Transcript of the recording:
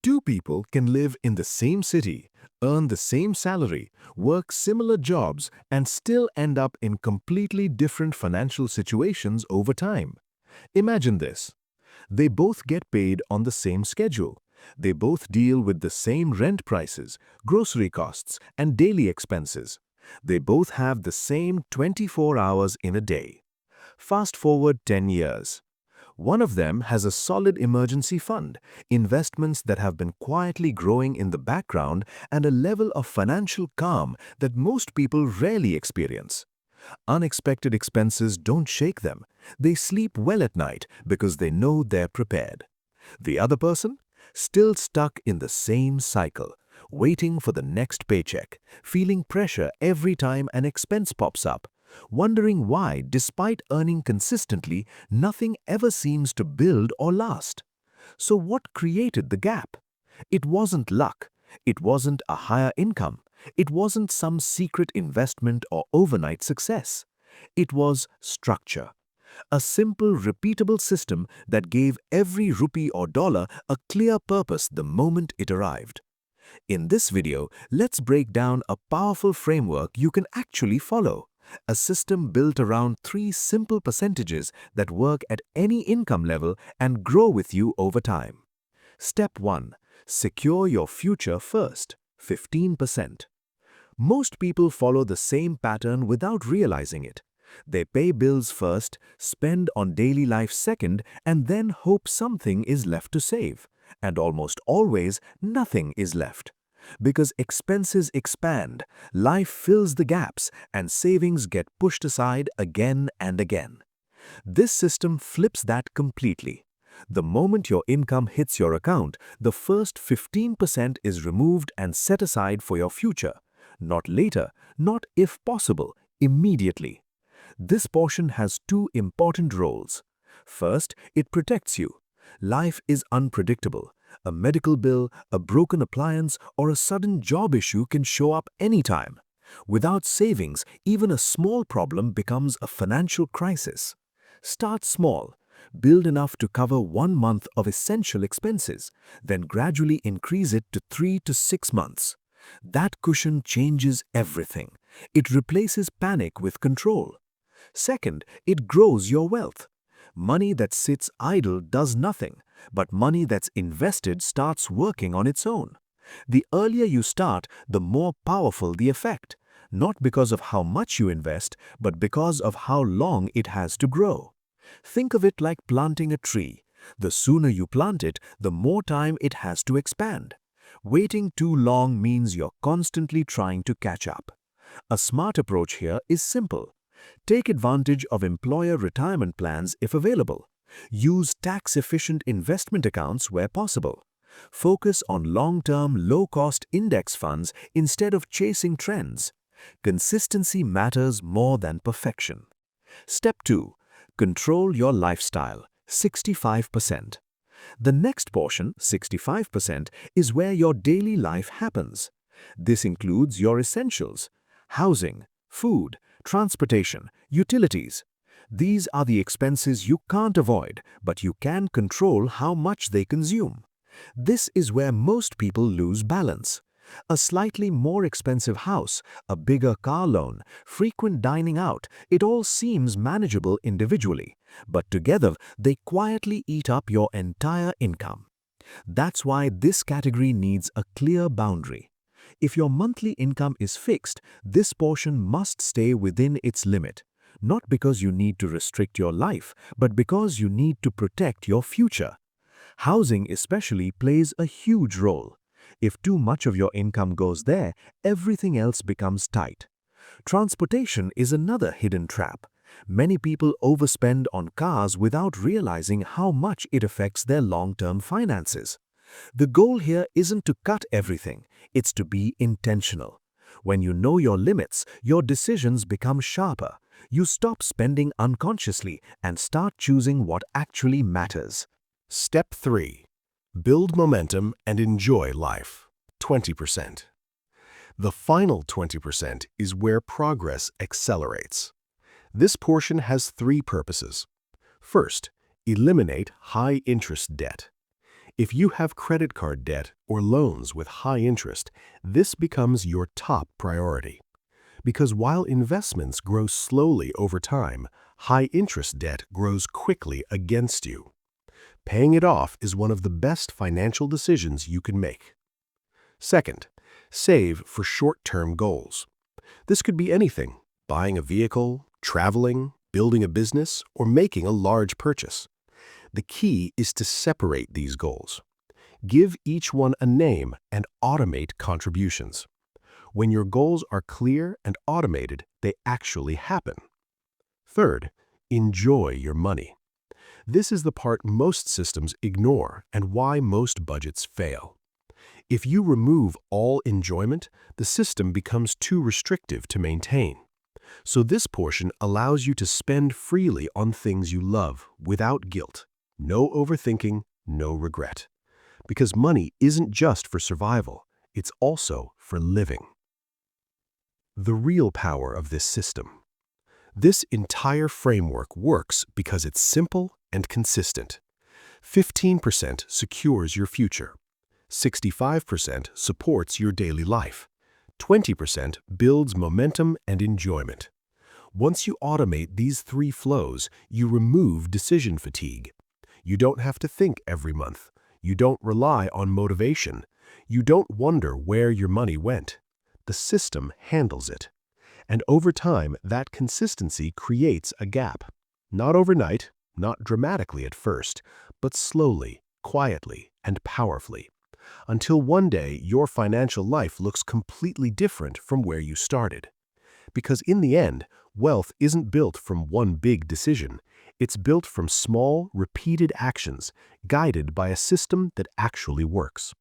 Two people can live in the same city, earn the same salary, work similar jobs, and still end up in completely different financial situations over time. Imagine this. They both get paid on the same schedule. They both deal with the same rent prices, grocery costs, and daily expenses. They both have the same 24 hours in a day. Fast forward 10 years. One of them has a solid emergency fund, investments that have been quietly growing in the background, and a level of financial calm that most people rarely experience. Unexpected expenses don't shake them. They sleep well at night because they know they're prepared. The other person? Still stuck in the same cycle, waiting for the next paycheck, feeling pressure every time an expense pops up, wondering why, despite earning consistently, nothing ever seems to build or last. So what created the gap? It wasn't luck. It wasn't a higher income. It wasn't some secret investment or overnight success. It was structure. A simple, repeatable system that gave every rupee or dollar a clear purpose the moment it arrived. In this video, let's break down a powerful framework you can actually follow. A system built around three simple percentages that work at any income level and grow with you over time. Step 1. Secure your future first, 15%. Most people follow the same pattern without realizing it. They pay bills first, spend on daily life second, and then hope something is left to save. And almost always, nothing is left. Because expenses expand, life fills the gaps, and savings get pushed aside again and again. This system flips that completely. The moment your income hits your account, the first 15% is removed and set aside for your future. Not later, not if possible, immediately. This portion has two important roles. First, it protects you. Life is unpredictable. A medical bill, a broken appliance, or a sudden job issue can show up anytime. Without savings, even a small problem becomes a financial crisis. Start small. Build enough to cover 1 month of essential expenses, then gradually increase it to 3 to 6 months. That cushion changes everything. It replaces panic with control. Second, it grows your wealth. Money that sits idle does nothing, but money that's invested starts working on its own. The earlier you start, the more powerful the effect, not because of how much you invest, but because of how long it has to grow. Think of it like planting a tree. The sooner you plant it, the more time it has to expand. Waiting too long means you're constantly trying to catch up. A smart approach here is simple. Take advantage of employer retirement plans if available. Use tax-efficient investment accounts where possible. Focus on long-term, low-cost index funds instead of chasing trends. Consistency matters more than perfection. Step 2. Control your lifestyle, 65%. The next portion, 65%, is where your daily life happens. This includes your essentials: housing, food, transportation, utilities. These are the expenses you can't avoid, but you can control how much they consume. This is where most people lose balance. A slightly more expensive house, a bigger car loan, frequent dining out, it all seems manageable individually, but together they quietly eat up your entire income. That's why this category needs a clear boundary. If your monthly income is fixed, this portion must stay within its limit, not because you need to restrict your life, but because you need to protect your future. Housing especially plays a huge role. If too much of your income goes there, everything else becomes tight. Transportation is another hidden trap. Many people overspend on cars without realizing how much it affects their long-term finances. The goal here isn't to cut everything, it's to be intentional. When you know your limits, your decisions become sharper. You stop spending unconsciously and start choosing what actually matters. Step 3. Build momentum and enjoy life, 20%. The final 20% is where progress accelerates. This portion has three purposes. First, eliminate high-interest debt. If you have credit card debt or loans with high interest, this becomes your top priority. Because while investments grow slowly over time, high interest debt grows quickly against you. Paying it off is one of the best financial decisions you can make. Second, save for short-term goals. This could be anything: buying a vehicle, traveling, building a business, or making a large purchase. The key is to separate these goals. Give each one a name and automate contributions. When your goals are clear and automated, they actually happen. Third, enjoy your money. This is the part most systems ignore and why most budgets fail. If you remove all enjoyment, the system becomes too restrictive to maintain. So this portion allows you to spend freely on things you love without guilt. No overthinking, no regret. Because money isn't just for survival, it's also for living. The real power of this system. This entire framework works because it's simple and consistent. 15% secures your future. 65% supports your daily life. 20% builds momentum and enjoyment. Once you automate these three flows, you remove decision fatigue. You don't have to think every month. You don't rely on motivation. You don't wonder where your money went. The system handles it. And over time, that consistency creates a gap. Not overnight, not dramatically at first, but slowly, quietly, and powerfully. Until one day, your financial life looks completely different from where you started. Because in the end, wealth isn't built from one big decision. It's built from small, repeated actions, guided by a system that actually works.